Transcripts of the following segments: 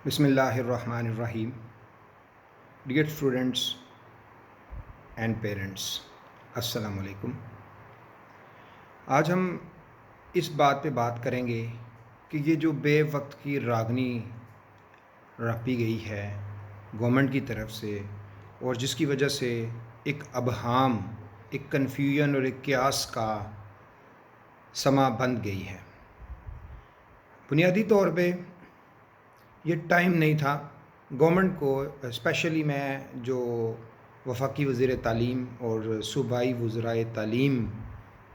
بسم اللہ الرحمن الرحیم. ڈیئر اسٹوڈنٹس اینڈ پیرنٹس، السلام علیکم. آج ہم اس بات پہ بات کریں گے کہ یہ جو بے وقت کی راگنی رپی گئی ہے گورنمنٹ کی طرف سے، اور جس کی وجہ سے ایک ابہام، ایک کنفیوژن اور ایک کیاس کا سما بند گئی ہے. بنیادی طور پہ یہ ٹائم نہیں تھا گورنمنٹ کو، اسپیشلی میں جو وفاقی وزیر تعلیم اور صوبائی وزرائے تعلیم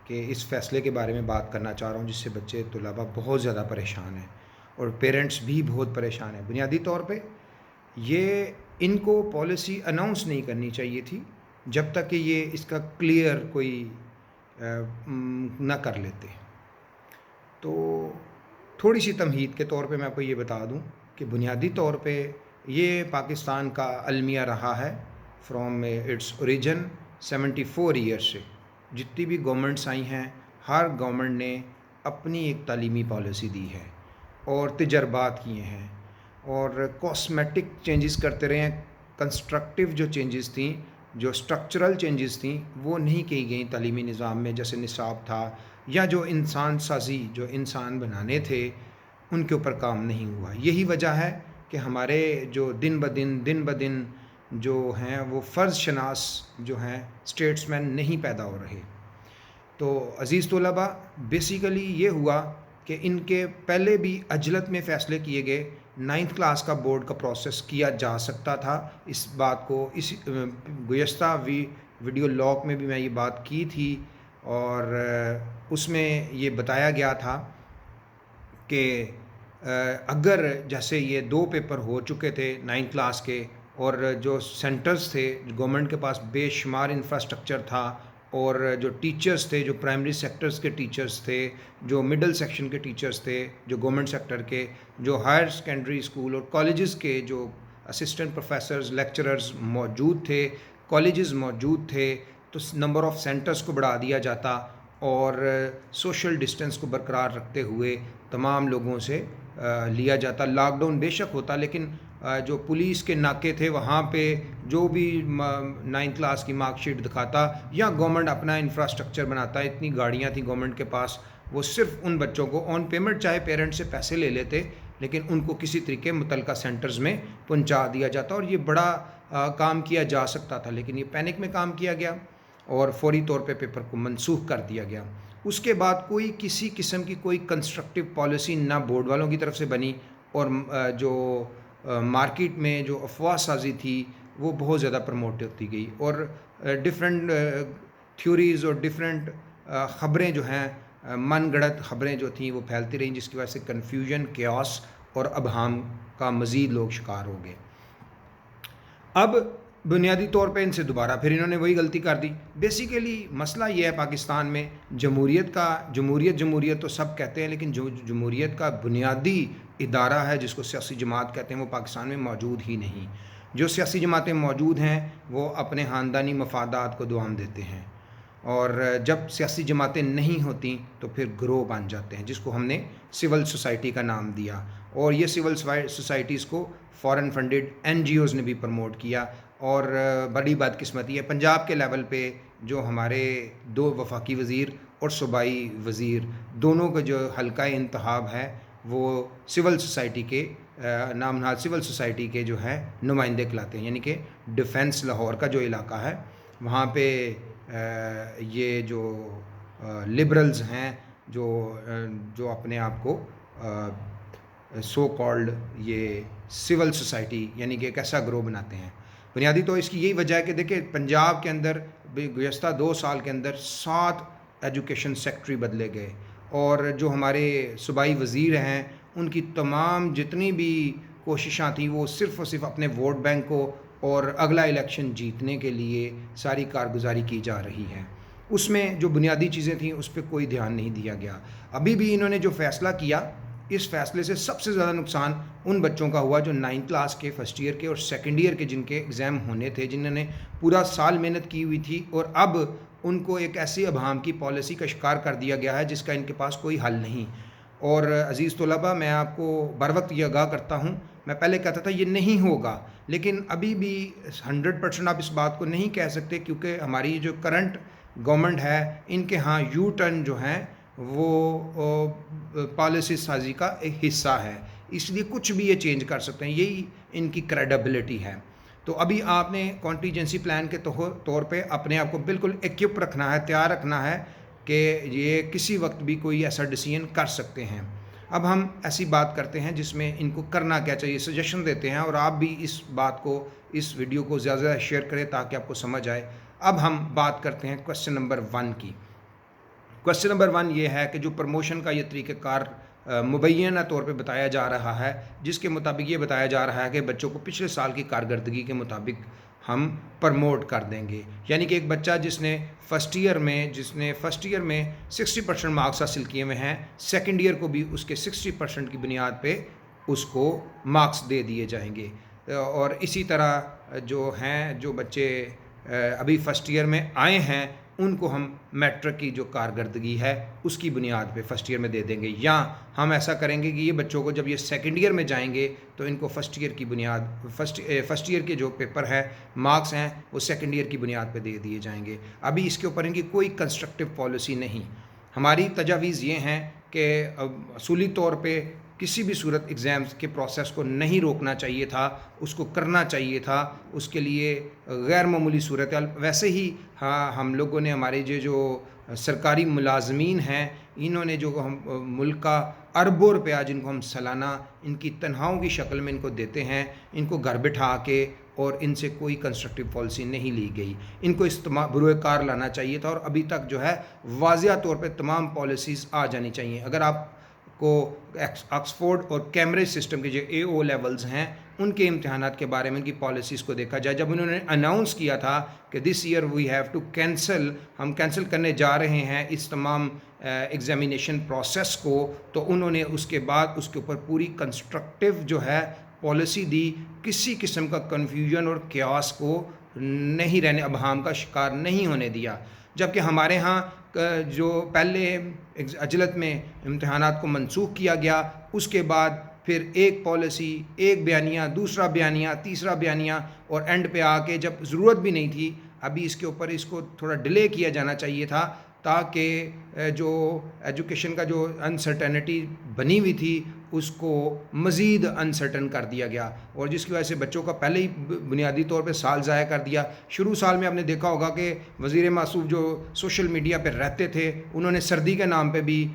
کے اس فیصلے کے بارے میں بات کرنا چاہ رہا ہوں، جس سے بچے طلباء بہت زیادہ پریشان ہیں اور پیرنٹس بھی بہت پریشان ہیں. بنیادی طور پہ یہ ان کو پالیسی اناؤنس نہیں کرنی چاہیے تھی جب تک کہ یہ اس کا کلیئر کوئی نہ کر لیتے. تو تھوڑی سی تمہید کے طور پہ میں آپ کو یہ بتا دوں کہ بنیادی طور پہ یہ پاکستان کا المیہ رہا ہے فرام اٹس اوریجن 74 ایئرس سے. جتنی بھی گورنمنٹس آئی ہیں، ہر گورنمنٹ نے اپنی ایک تعلیمی پالیسی دی ہے اور تجربات کیے ہیں اور کاسمیٹک چینجز کرتے رہے ہیں. کنسٹرکٹیو جو چینجز تھیں، جو اسٹرکچرل چینجز تھیں، وہ نہیں کی گئیں تعلیمی نظام میں، جیسے نصاب تھا یا جو انسان سازی، جو انسان بنانے تھے، ان کے اوپر کام نہیں ہوا. یہی وجہ ہے کہ ہمارے جو دن بدن جو ہیں وہ فرض شناس جو ہیں اسٹیٹس مین نہیں پیدا ہو رہے. تو عزیز طلباء، بیسیکلی یہ ہوا کہ ان کے پہلے بھی عجلت میں فیصلے کیے گئے. 9th کلاس کا بورڈ کا پروسیس کیا جا سکتا تھا. اس بات کو اس گزشتہ ویڈیو لاگ میں بھی میں یہ بات کی تھی اور اس میں یہ بتایا گیا تھا کہ اگر جیسے یہ 2 پیپر ہو چکے تھے 9th کلاس کے، اور جو سینٹرز تھے گورنمنٹ کے پاس بے شمار انفراسٹرکچر تھا، اور جو ٹیچرز تھے، جو پرائمری سیکٹرز کے ٹیچرز تھے، جو مڈل سیکشن کے ٹیچرز تھے، جو گورنمنٹ سیکٹر کے، جو ہائر سیکنڈری اسکول اور کالجز کے جو اسسٹنٹ پروفیسرز، لیکچررز موجود تھے، کالجز موجود تھے، تو نمبر آف سینٹرز کو بڑھا دیا جاتا اور سوشل ڈسٹنس کو برقرار رکھتے ہوئے تمام لوگوں سے لیا جاتا. لاک ڈاؤن بے شک ہوتا، لیکن جو پولیس کے ناکے تھے وہاں پہ جو بھی 9th کلاس کی مارک شیٹ دکھاتا، یا گورنمنٹ اپنا انفراسٹرکچر بناتا، اتنی گاڑیاں تھیں گورنمنٹ کے پاس، وہ صرف ان بچوں کو آن پیمنٹ، چاہے پیرنٹ سے پیسے لے لیتے، لیکن ان کو کسی طریقے متعلقہ سینٹرز میں پہنچا دیا جاتا. اور یہ بڑا کام کیا جا سکتا تھا، لیکن یہ پینک میں کام کیا گیا اور فوری طور پہ پیپر کو منسوخ کر دیا گیا. اس کے بعد کوئی کسی قسم کی کوئی کنسٹرکٹیو پالیسی نہ بورڈ والوں کی طرف سے بنی، اور جو مارکیٹ میں جو افواہ سازی تھی وہ بہت زیادہ پروموٹ ہوتی گئی، اور ڈفرینٹ تھیوریز اور ڈفرینٹ خبریں جو ہیں، من گڑت خبریں جو تھیں وہ پھیلتی رہیں، جس کی وجہ سے کنفیوژن، کیاس اور ابہام کا مزید لوگ شکار ہو گئے. اب بنیادی طور پہ ان سے دوبارہ پھر انہوں نے وہی غلطی کر دی. بیسیکلی مسئلہ یہ ہے پاکستان میں جمہوریت تو سب کہتے ہیں، لیکن جو جمہوریت کا بنیادی ادارہ ہے جس کو سیاسی جماعت کہتے ہیں، وہ پاکستان میں موجود ہی نہیں. جو سیاسی جماعتیں موجود ہیں وہ اپنے خاندانی مفادات کو دوام دیتے ہیں، اور جب سیاسی جماعتیں نہیں ہوتیں تو پھر گروہ بن جاتے ہیں، جس کو ہم نے سول سوسائٹی کا نام دیا. اور یہ سول سوسائٹیز کو فارن فنڈڈ NGOز نے بھی پروموٹ کیا. اور بڑی بدقسمتی ہے پنجاب کے لیول پہ جو ہمارے 2 وفاقی وزیر اور صوبائی وزیر دونوں کا جو حلقہ انتخاب ہے وہ سول سوسائٹی کے نام نہاد سول سوسائٹی کے جو ہے نمائندے کہلاتے ہیں. یعنی کہ ڈیفنس لاہور کا جو علاقہ ہے وہاں پہ یہ جو لبرلز ہیں، جو اپنے آپ کو سو کالڈ یہ سول سوسائٹی یعنی کہ ایک ایسا گروہ بناتے ہیں. بنیادی تو اس کی یہی وجہ ہے کہ دیکھیں پنجاب کے اندر گزشتہ 2 سال کے اندر 7 ایجوکیشن سیکٹری بدلے گئے، اور جو ہمارے صوبائی وزیر ہیں ان کی تمام جتنی بھی کوششاں تھیں وہ صرف اور صرف اپنے ووٹ بینک کو اور اگلا الیکشن جیتنے کے لیے ساری کارگزاری کی جا رہی ہے. اس میں جو بنیادی چیزیں تھیں اس پہ کوئی دھیان نہیں دیا گیا. ابھی بھی انہوں نے جو فیصلہ کیا، اس فیصلے سے سب سے زیادہ نقصان ان بچوں کا ہوا جو 9th کلاس کے، فرسٹ ایئر کے اور سیکنڈ ایئر کے، جن کے ایگزام ہونے تھے، جنہوں نے پورا سال محنت کی ہوئی تھی، اور اب ان کو ایک ایسی ابہام کی پالیسی کا شکار کر دیا گیا ہے جس کا ان کے پاس کوئی حل نہیں. اور عزیز طلباء، میں آپ کو بر وقت یہ آگاہ کرتا ہوں میں پہلے کہتا تھا یہ نہیں ہوگا، لیکن ابھی بھی 100% آپ اس بات کو نہیں کہہ سکتے، کیونکہ ہماری جو کرنٹ گورنمنٹ ہے ان کے ہاں یو ٹرن جو ہیں وہ پالیسی سازی کا ایک حصہ ہے، اس لیے کچھ بھی یہ چینج کر سکتے ہیں، یہی ان کی کریڈیبلٹی ہے۔ تو ابھی آپ نے کانٹیجنسی پلان کے طور پہ اپنے آپ کو بالکل ایکوپ رکھنا ہے، تیار رکھنا ہے کہ یہ کسی وقت بھی کوئی ایسا ڈیسیژن کر سکتے ہیں۔ اب ہم ایسی بات کرتے ہیں جس میں ان کو کرنا کیا چاہیے، سجیشن دیتے ہیں، اور آپ بھی اس بات کو، اس ویڈیو کو زیادہ زیادہ شیئر کریں تاکہ آپ کو سمجھ آئے۔ اب ہم بات کرتے ہیں کوسچن نمبر 1 کی۔ کوسچن نمبر 1 یہ ہے کہ جو پروموشن کا یہ طریقہ کار مبینہ طور پہ بتایا جا رہا ہے، جس کے مطابق یہ بتایا جا رہا ہے کہ بچوں کو پچھلے سال کی کارکردگی کے مطابق ہم پرموٹ کر دیں گے، یعنی کہ ایک بچہ جس نے فرسٹ ایئر میں 60% مارکس حاصل کیے ہوئے ہیں، سیکنڈ ایئر کو بھی اس کے 60% کی بنیاد پہ اس کو مارکس دے دیے جائیں گے۔ اور اسی طرح جو بچے ابھی فرسٹ ایئر میں آئے ہیں ان کو ہم میٹرک کی جو کارکردگی ہے اس کی بنیاد پہ فرسٹ ایئر میں دے دیں گے، یا ہم ایسا کریں گے کہ یہ بچوں کو جب یہ سیکنڈ ایئر میں جائیں گے تو ان کو فرسٹ ایئر کے جو پیپر ہے، مارکس ہیں، وہ سیکنڈ ایئر کی بنیاد پہ دے دیے جائیں گے۔ ابھی اس کے اوپر ان کی کوئی کنسٹرکٹیو پالیسی نہیں۔ ہماری تجاویز یہ ہیں کہ اصولی طور پہ کسی بھی صورت ایگزامز کے پروسیس کو نہیں روکنا چاہیے تھا، اس کو کرنا چاہیے تھا، اس کے لیے غیر معمولی صورتحال۔ ویسے ہی ہم لوگوں نے ہمارے جو سرکاری ملازمین ہیں، انہوں نے جو ہم ملک کا اربوں روپیہ جن کو ہم سالانہ ان کی تنخواہوں کی شکل میں ان کو دیتے ہیں، ان کو گھر بٹھا کے، اور ان سے کوئی کنسٹرکٹیو پالیسی نہیں لی گئی۔ ان کو بروئے کار لانا چاہیے تھا، اور ابھی تک جو ہے واضح طور پہ تمام پالیسیز آ جانی چاہیے۔ اگر آپ کو آکسفورڈ اور کیمبرج سسٹم کے جو AO لیولز ہیں ان کے امتحانات کے بارے میں ان کی پالیسیز کو دیکھا جائے، جب انہوں نے اناؤنس کیا تھا کہ this year we have to cancel, ہم کینسل کرنے جا رہے ہیں اس تمام ایگزامینیشن پروسیس کو، تو انہوں نے اس کے بعد اس کے اوپر پوری کنسٹرکٹیو جو ہے پالیسی دی، کسی قسم کا کنفیوژن اور کیاس کو نہیں رہنے، ابہام کا شکار نہیں ہونے دیا۔ جبکہ ہمارے ہاں جو پہلے عجلت میں امتحانات کو منسوخ کیا گیا، اس کے بعد پھر ایک پالیسی، ایک بیانیہ، دوسرا بیانیہ، تیسرا بیانیہ، اور اینڈ پہ آ کے جب ضرورت بھی نہیں تھی، ابھی اس کے اوپر اس کو تھوڑا ڈیلے کیا جانا چاہیے تھا، تاکہ جو ایجوکیشن کا جو انسرٹینٹی بنی ہوئی تھی اس کو مزید انسرٹن کر دیا گیا، اور جس کی وجہ سے بچوں کا پہلے ہی بنیادی طور پہ سال ضائع کر دیا۔ شروع سال میں آپ نے دیکھا ہوگا کہ وزیر موصوف جو سوشل میڈیا پہ رہتے تھے، انہوں نے سردی کے نام پہ بھی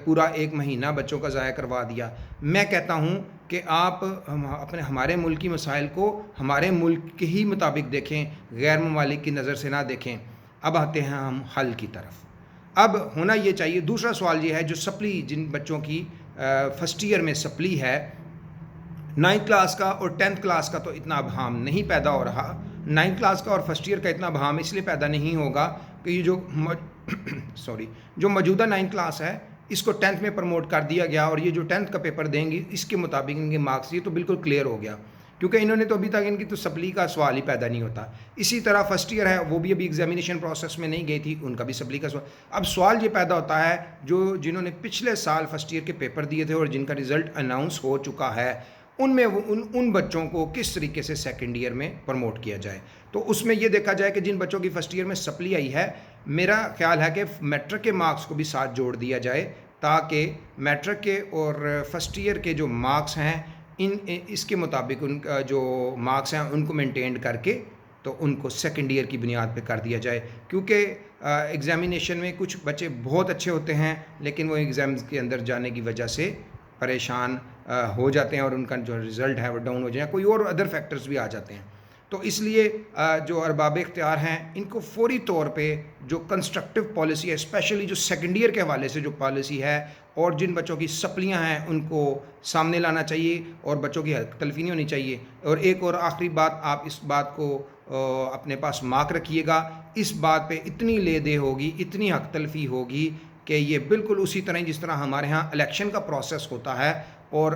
پورا 1 مہینہ بچوں کا ضائع کروا دیا۔ میں کہتا ہوں کہ آپ ہمارے ملک کی مسائل کو ہمارے ملک کے ہی مطابق دیکھیں، غیر ممالک کی نظر سے نہ دیکھیں۔ اب آتے ہیں ہم حل کی طرف۔ اب ہونا یہ چاہیے، دوسرا سوال یہ ہے جو سپلی، جن بچوں کی فرسٹ ایئر میں سپلی ہے، 9th کلاس کا اور 10th کلاس کا تو اتنا ابہام نہیں پیدا ہو رہا۔ 9th کلاس کا اور فرسٹ ایئر کا اتنا ابہام اس لیے پیدا نہیں ہوگا کہ یہ جو موجودہ 9th کلاس ہے اس کو 10th میں پروموٹ کر دیا گیا، اور یہ جو 10th کا پیپر دیں گی اس کے مطابق ان کے مارکس، یہ تو بالکل کلیئر ہو گیا، کیونکہ انہوں نے تو ابھی تک ان کی تو سپلی کا سوال ہی پیدا نہیں ہوتا۔ اسی طرح فرسٹ ایئر ہے، وہ بھی ابھی ایگزامینیشن پروسیس میں نہیں گئی تھی، ان کا بھی سپلی کا سوال۔ اب سوال یہ پیدا ہوتا ہے جنہوں نے پچھلے سال فرسٹ ایئر کے پیپر دیے تھے اور جن کا رزلٹ اناؤنس ہو چکا ہے، ان میں ان بچوں کو کس طریقے سے سیکنڈ ایئر میں پروموٹ کیا جائے۔ تو اس میں یہ دیکھا جائے کہ جن بچوں کی فرسٹ ایئر میں سپلی آئی ہے، میرا خیال ہے کہ میٹرک کے مارکس کو بھی ساتھ جوڑ دیا جائے، تاکہ میٹرک کے اور فرسٹ ایئر کے جو مارکس ہیں اس کے مطابق ان کا جو مارکس ہیں ان کو مینٹین کر کے تو ان کو سیکنڈ ایئر کی بنیاد پہ کر دیا جائے، کیونکہ ایگزامینیشن میں کچھ بچے بہت اچھے ہوتے ہیں لیکن وہ ایگزامز کے اندر جانے کی وجہ سے پریشان ہو جاتے ہیں اور ان کا جو رزلٹ ہے وہ ڈاؤن ہو جائے، کوئی اور ادر فیکٹرز بھی آ جاتے ہیں۔ تو اس لیے جو ارباب اختیار ہیں ان کو فوری طور پہ جو کنسٹرکٹیو پالیسی ہے، اسپیشلی جو سیکنڈ ایئر کے حوالے سے جو پالیسی ہے، اور جن بچوں کی سپلیاں ہیں ان کو سامنے لانا چاہیے اور بچوں کی حق تلفی نہیں ہونی چاہیے۔ اور ایک اور آخری بات، آپ اس بات کو اپنے پاس مارک رکھیے گا، اس بات پہ اتنی لے دے ہوگی، اتنی حق تلفی ہوگی کہ یہ بالکل اسی طرح جس طرح ہمارے ہاں الیکشن کا پروسیس ہوتا ہے اور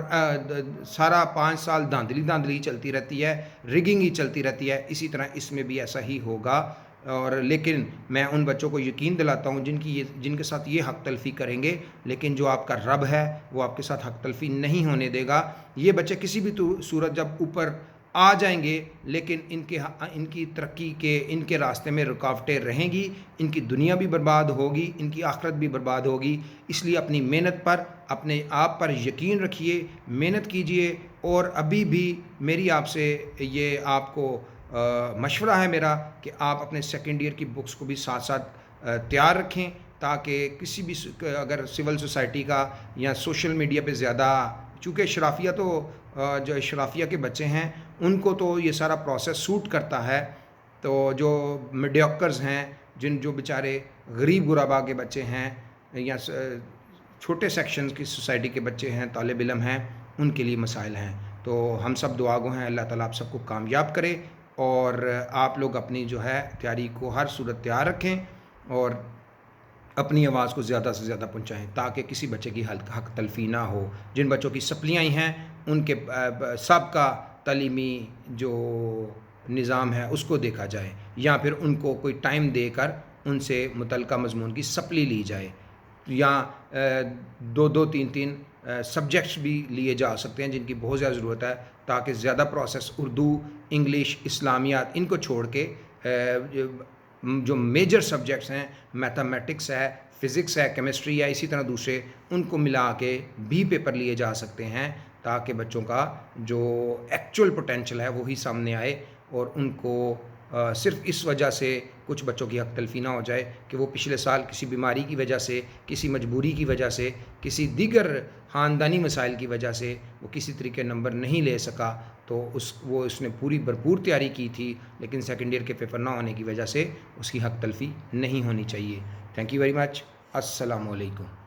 سارا 5 سال دھاندلی چلتی رہتی ہے، ریگنگ ہی چلتی رہتی ہے، اسی طرح اس میں بھی ایسا ہی ہوگا اور لیکن میں ان بچوں کو یقین دلاتا ہوں جن کے ساتھ یہ حق تلفی کریں گے، لیکن جو آپ کا رب ہے وہ آپ کے ساتھ حق تلفی نہیں ہونے دے گا۔ یہ بچے کسی بھی صورت جب اوپر آ جائیں گے، لیکن ان کی ترقی ان کے راستے میں رکاوٹیں رہیں گی، ان کی دنیا بھی برباد ہوگی، ان کی آخرت بھی برباد ہوگی۔ اس لیے اپنی محنت پر، اپنے آپ پر یقین رکھیے، محنت کیجئے، اور ابھی بھی میری آپ سے یہ آپ کو مشورہ ہے میرا کہ آپ اپنے سیکنڈ ایئر کی بکس کو بھی ساتھ ساتھ تیار رکھیں، تاکہ کسی بھی اگر سول سوسائٹی کا یا سوشل میڈیا پہ زیادہ، چونکہ اشرافیہ تو جو اشرافیہ کے بچے ہیں ان کو تو یہ سارا پروسیس سوٹ کرتا ہے، تو جو میڈیوکرز ہیں، جو بیچارے غریب غربا کے بچے ہیں یا چھوٹے سیکشنز کی سوسائٹی کے بچے ہیں، طالب علم ہیں، ان کے لیے مسائل ہیں۔ تو ہم سب دعا گو ہیں، اللہ تعالیٰ آپ سب کو کامیاب کرے، اور آپ لوگ اپنی جو ہے تیاری کو ہر صورت تیار رکھیں اور اپنی آواز کو زیادہ سے زیادہ پہنچائیں، تاکہ کسی بچے کی حق تلفی نہ ہو۔ جن بچوں کی سپلیاں ہی ہیں ان کے سب کا تعلیمی جو نظام ہے اس کو دیکھا جائے، یا پھر ان کو کوئی ٹائم دے کر ان سے متعلقہ مضمون کی سپلی لی جائے، یا دو دو تین تین سبجیکٹس بھی لیے جا سکتے ہیں جن کی بہت زیادہ ضرورت ہے، تاکہ زیادہ پروسیس اردو، انگلش، اسلامیات ان کو چھوڑ کے جو میجر سبجیکٹس ہیں، میتھمیٹکس ہے، فزکس ہے، کیمسٹری ہے، اسی طرح دوسرے، ان کو ملا کے بھی پیپر لیے جا سکتے ہیں، تاکہ بچوں کا جو ایکچول پوٹینشل ہے وہی سامنے آئے، اور ان کو صرف اس وجہ سے کچھ بچوں کی حق تلفی نہ ہو جائے کہ وہ پچھلے سال کسی بیماری کی وجہ سے، کسی مجبوری کی وجہ سے، کسی دیگر خاندانی مسائل کی وجہ سے وہ کسی طریقے نمبر نہیں لے سکا، تو اس نے پوری بھرپور تیاری کی تھی، لیکن سیکنڈ ایئر کے پیپر نہ ہونے کی وجہ سے اس کی حق تلفی نہیں ہونی چاہیے۔ Thank you very much. السلام علیکم۔